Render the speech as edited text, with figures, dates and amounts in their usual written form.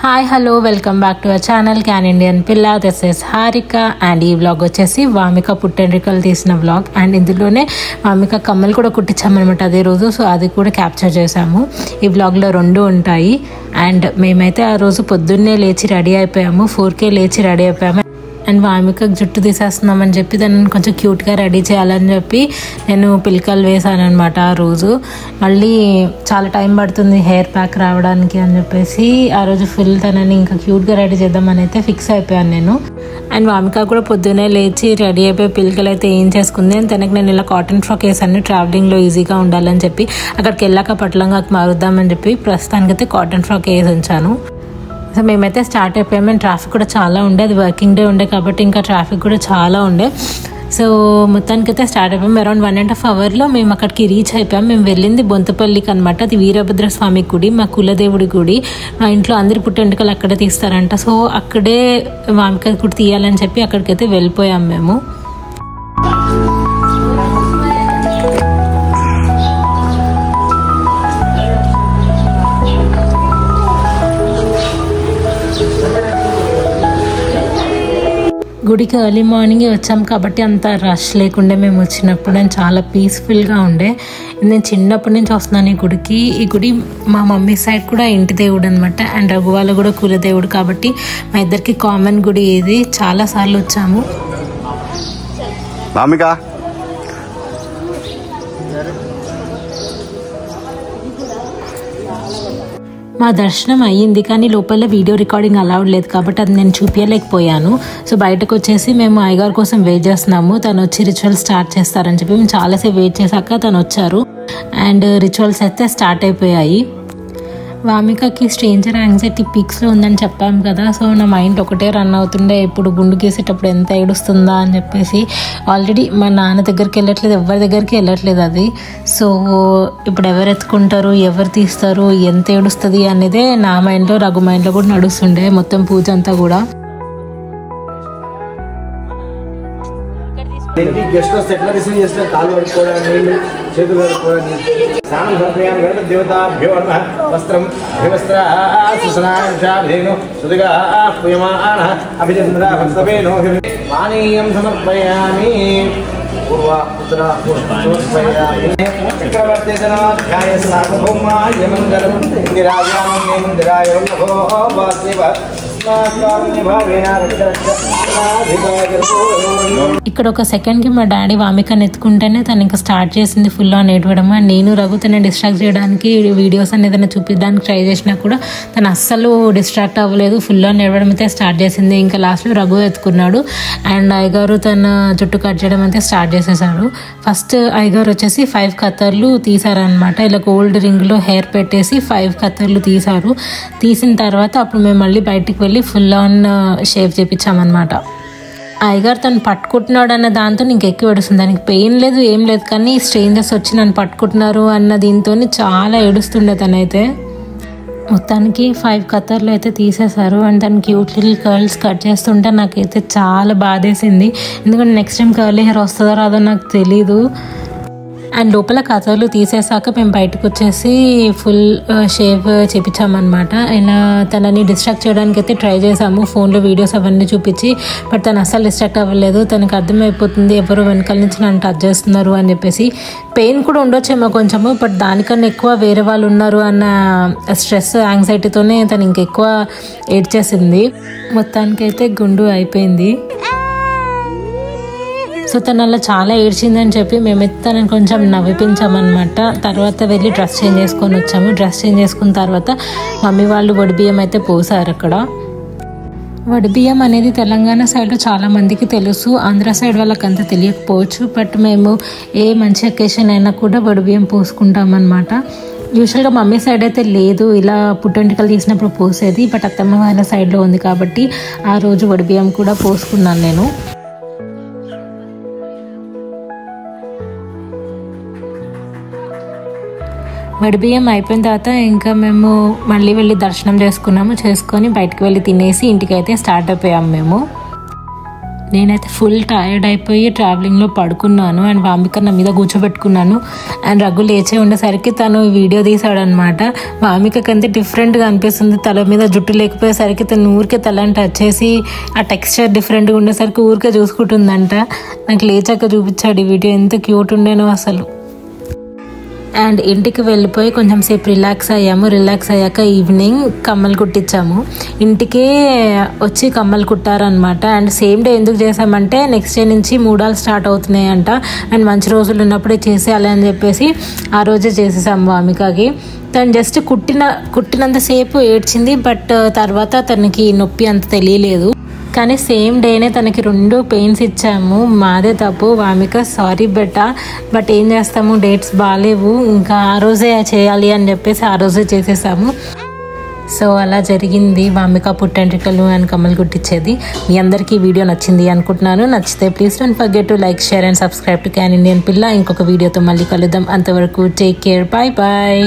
Hi hello welcome back to our channel can Indian పిల్ల. This is Harika and ఈ vlog వచ్చేసి వామిక పుట్టెంట్రికలు తీసిన vlog. And ఇందులోనే వామిక కమ్మలు కూడా కుట్టించామన్నమాట అదే రోజు. సో అది కూడా క్యాప్చర్ చేసాము. ఈ వ్లాగ్లో రెండు ఉంటాయి. అండ్ మేమైతే ఆ రోజు పొద్దున్నే లేచి రెడీ అయిపోయాము, 4K లేచి రెడీ అయిపోయాము. అండ్ వామికకు జుట్టు తీసేస్తున్నామని చెప్పి దాన్ని కొంచెం క్యూట్గా రెడీ చేయాలని చెప్పి నేను పిలకలు వేసాను అనమాట ఆ రోజు. మళ్ళీ చాలా టైం పడుతుంది హెయిర్ ప్యాక్ రావడానికి అని చెప్పేసి ఆ రోజు ఫుల్ తనని ఇంకా క్యూట్గా రెడీ చేద్దామని అయితే ఫిక్స్ అయిపోయాను నేను. అండ్ వామిక కూడా పొద్దున్నే లేచి రెడీ అయిపోయి పిలకలు అయితే ఏం చేసుకుంది. అండ్ తనకి నేను ఇలా కాటన్ ఫ్రాక్ వేసాను ట్రావెలింగ్లో ఈజీగా ఉండాలని చెప్పి. అక్కడికి వెళ్ళాక పట్లంగా మారుద్దామని చెప్పి ప్రస్తుతానికైతే కాటన్ ఫ్రాక్ వేసి ఉంచాను. సో మేమైతే స్టార్ట్ అయిపోయాము. అండ్ ట్రాఫిక్ కూడా చాలా ఉండే, అది వర్కింగ్ డే ఉండే కాబట్టి ఇంకా ట్రాఫిక్ కూడా చాలా ఉండే. సో మొత్తానికైతే స్టార్ట్ అయిపోయాము. అరౌండ్ 1.5 అవర్లో మేము అక్కడికి రీచ్ అయిపోయాము. మేము వెళ్ళింది బొంతపల్లికి అనమాట. అది వీరభద్ర స్వామి గుడి, మా కులదేవుడి గుడి. మా ఇంట్లో అందరి పుట్టెంటుకలు అక్కడే తీస్తారంట. సో అక్కడే వామిక కూడా తీయాలని చెప్పి అక్కడికైతే వెళ్ళిపోయాము మేము. గుడికి ఎర్లీ మార్నింగే వచ్చాం కాబట్టి అంత రష్ లేకుండే మేము వచ్చినప్పుడు. అండ్ చాలా పీస్ఫుల్గా ఉండే. నేను చిన్నప్పటి నుంచి వస్తున్నాను ఈ గుడికి. ఈ గుడి మా మమ్మీ సైడ్ కూడా ఇంటి దేవుడు అనమాట. అండ్ రఘు వాళ్ళ కూడా కులదేవుడు కాబట్టి మా ఇద్దరికి కామన్ గుడి ఇది. చాలాసార్లు వచ్చాము. మా దర్శనం అయ్యింది కానీ లోపల వీడియో రికార్డింగ్ అలౌడ్ లేదు కాబట్టి అది నేను చూపించలేకపోయాను. సో బయటకు వచ్చేసి మేము అయ్యగారి కోసం వెయిట్ చేస్తున్నాము. తను వచ్చి రిచువల్ స్టార్ట్ చేస్తారని చెప్పి మేము చాలాసేపు వెయిట్ చేశాక తను వచ్చారు. అండ్ రిచువల్స్ అయితే స్టార్ట్ అయిపోయాయి. వామికకి స్ట్రేంజర్ యాంగ్జైటీ పీక్స్లో ఉందని చెప్పాము కదా. సో నా మైండ్ ఒకటే రన్ అవుతుండే, ఇప్పుడు గుండు గీసేటప్పుడు ఎంత ఏడుస్తుందా అని చెప్పేసి. ఆల్రెడీ మా నాన్న దగ్గరికి వెళ్ళట్లేదు, ఎవరి దగ్గరికి వెళ్ళట్లేదు అది. సో ఇప్పుడు ఎవరు ఎత్తుకుంటారు, ఎవరు తీస్తారు, ఎంత ఏడుస్తుంది అనేదే నా మైండ్లో రఘు మైండ్లో కూడా నడుస్తుండే మొత్తం పూజ అంతా కూడా. గెస్ట్ వస్తే ఎట్లా రిసీవ్ చేస్తే కాలు పడుకోవడానికి నీళ్ళు, చేతులు పడుకోవడానికి స్నానం సమర్పయామి గణప దేవతాభ్యో నమః. వస్త్రం అభివస్త్ర సుసనాంశాభేను సుదిగా పూయమాన అభిచంద్ర భక్తవేనో పానీయం సమర్పయామి. పూర్వ ఉత్తర సమర్పయామి. చక్రవర్తి జనాధ్యాయ సార్వభౌమాయ మంగళం ఇందిరాయామ మందిరాయ వల్లభో వాసుదేవ. ఇక్కడ ఒక సెకండ్కి మా డాడీ వామికని ఎత్తుకుంటేనే తను ఇంకా స్టార్ట్ చేసింది ఫుల్ ఆన్ ఏడవడం. అండ్ నేను రఘు తను డిస్ట్రాక్ట్ చేయడానికి వీడియోస్ అని ఏదైనా చూపించడానికి ట్రై చేసినా కూడా తను అస్సలు డిస్ట్రాక్ట్ అవ్వలేదు, ఫుల్ ఆన్ ఏడవడం అయితే స్టార్ట్ చేసింది. ఇంకా లాస్ట్లో రఘు ఎత్తుకున్నాడు. అండ్ అయ్యగారు తన జుట్టు కట్ చేయడం అయితే స్టార్ట్ చేసేసాడు. ఫస్ట్ అయ్యగారు వచ్చేసి 5 కత్తర్లు తీసారనమాట. ఇలా గోల్డ్ రింగ్లో హెయిర్ పెట్టేసి 5 కత్తర్లు తీసారు. తీసిన తర్వాత అప్పుడు మేము మళ్ళీ బయటికి వెళ్ళి ఫుల్ ఆన్ షేవ్ చేయించామన్నమాట. అయ్యగారు తను పట్టుకుంటున్నాడు అన్న దాంతో ఇంక ఎక్కువ ఏడుస్తుంది. దానికి పెయిన్ లేదు ఏం లేదు కానీ స్ట్రేంజర్స్ వచ్చి నన్ను పట్టుకుంటున్నారు అన్న దీంతో చాలా ఏడుస్తుండే తనైతే. మొత్తానికి 5 కత్తర్లు అయితే తీసేశారు. అండ్ తను క్యూట్ లిటిల్ కర్ల్స్ కట్ చేస్తుంటే నాకైతే చాలా బాధేసింది. ఎందుకంటే నెక్స్ట్ టైం కర్లీ హెయిర్ వస్తుందో రాదో నాకు తెలీదు. అండ్ లోపల కథలు తీసేసాక మేము బయటకు వచ్చేసి ఫుల్ షేవ్ చేయించామన్నమాట. ఇలా తనని డిస్ట్రాక్ట్ చేయడానికి అయితే ట్రై చేసాము, ఫోన్లో వీడియోస్ అవన్నీ చూపించి. బట్ తను అస్సలు డిస్ట్రాక్ట్ అవ్వలేదు. తనకు అర్థమైపోతుంది ఎవరు వెనకాల నుంచి నన్ను టచ్ చేస్తున్నారు అని చెప్పేసి. పెయిన్ కూడా ఉండొచ్చేమో కొంచెము, బట్ దానికన్నా ఎక్కువ వేరే వాళ్ళు ఉన్నారు అన్న స్ట్రెస్ యాంగ్జైటీతోనే తను ఇంకెక్కువ ఏడ్చేసింది. మొత్తానికైతే గుండు అయిపోయింది. సో తను అలా చాలా ఏడ్చిందని చెప్పి మేమైతే తనని కొంచెం నవ్విపించామన్నమాట. తర్వాత వెళ్ళి డ్రెస్ చేంజ్ చేసుకొని వచ్చాము. డ్రెస్ చేంజ్ చేసుకున్న తర్వాత మమ్మీ వాళ్ళు వడిబియ్యం అయితే పోసారు అక్కడ. వడిబియ్యం అనేది తెలంగాణ సైడ్లో చాలామందికి తెలుసు, ఆంధ్ర సైడ్ వాళ్ళకి అంత తెలియకపోవచ్చు. బట్ మేము ఏ మంచి అకేషన్ అయినా కూడా వడిబియ్యం పోసుకుంటామన్నమాట. యూజువల్గా మమ్మీ సైడ్ అయితే లేదు, ఇలా పుట్టెంటుకలు తీసినప్పుడు పోసేది. బట్ అత్తమ్మ వాళ్ళ సైడ్లో ఉంది కాబట్టి ఆ రోజు వడిబియ్యం కూడా పోసుకున్నాను నేను. వడిబియ్యం అయిపోయిన తర్వాత ఇంకా మేము మళ్ళీ వెళ్ళి దర్శనం చేసుకున్నాము. చేసుకొని బయటకు వెళ్ళి తినేసి ఇంటికి అయితే స్టార్ట్ అయిపోయాము మేము. నేనైతే ఫుల్ టైర్డ్ అయిపోయి ట్రావెలింగ్లో పడుకున్నాను అండ్ వామిక నా మీద కూర్చోబెట్టుకున్నాను అండ్ రఘు లేచే ఉండేసరికి తను వీడియో తీసాడనమాట. వామికకి అంతే డిఫరెంట్గా అనిపిస్తుంది, తల మీద జుట్టు లేకపోయేసరికి తను ఊరికే తలని టచ్ చేసి ఆ టెక్స్చర్ డిఫరెంట్గా ఉండేసరికి ఊరికే చూసుకుంటుందంట. నాకు లేచాక చూపించాడు ఈ వీడియో, ఎంత క్యూట్ ఉండేనో అసలు. అండ్ ఇంటికి వెళ్ళిపోయి కొంచెం సేపు రిలాక్స్ అయ్యాము. రిలాక్స్ అయ్యాక ఈవినింగ్ కమ్మలు కుట్టించాము. ఇంటికే వచ్చి కమ్మలు కుట్టారనమాట. అండ్ సేమ్ డే ఎందుకు చేసామంటే నెక్స్ట్ డే నుంచి మూడాలు స్టార్ట్ అవుతున్నాయి అంట అండ్ మంచి రోజులు ఉన్నప్పుడే చేసేయాలి అని చెప్పేసి ఆ రోజే చేసేసాము వామికకి. తను జస్ట్ కుట్టినంతసేపు ఏడ్చింది, బట్ తర్వాత తనకి నొప్పి అంత తెలియలేదు. కానీ సేమ్ డేనే తనకి 2 పెయిన్స్ ఇచ్చాము. మాదే తప్పు, వామిక సారీ బట్ ఏం చేస్తాము, డేట్స్ బాగాలేవు, ఇంకా ఆ రోజే చేయాలి అని చెప్పేసి ఆ రోజే చేసేసాము. సో అలా జరిగింది వామిక పుట్టెంట్రికలు అండ్ కమ్మలు కుట్టించేది. మీ అందరికీ వీడియో నచ్చింది అనుకుంటున్నాను. నచ్చితే please don't forget to like, share and subscribe to can Indian పిల్ల. ఇంకొక వీడియోతో మళ్ళీ కలుద్దాం. అంతవరకు టేక్ కేర్, బాయ్ బాయ్.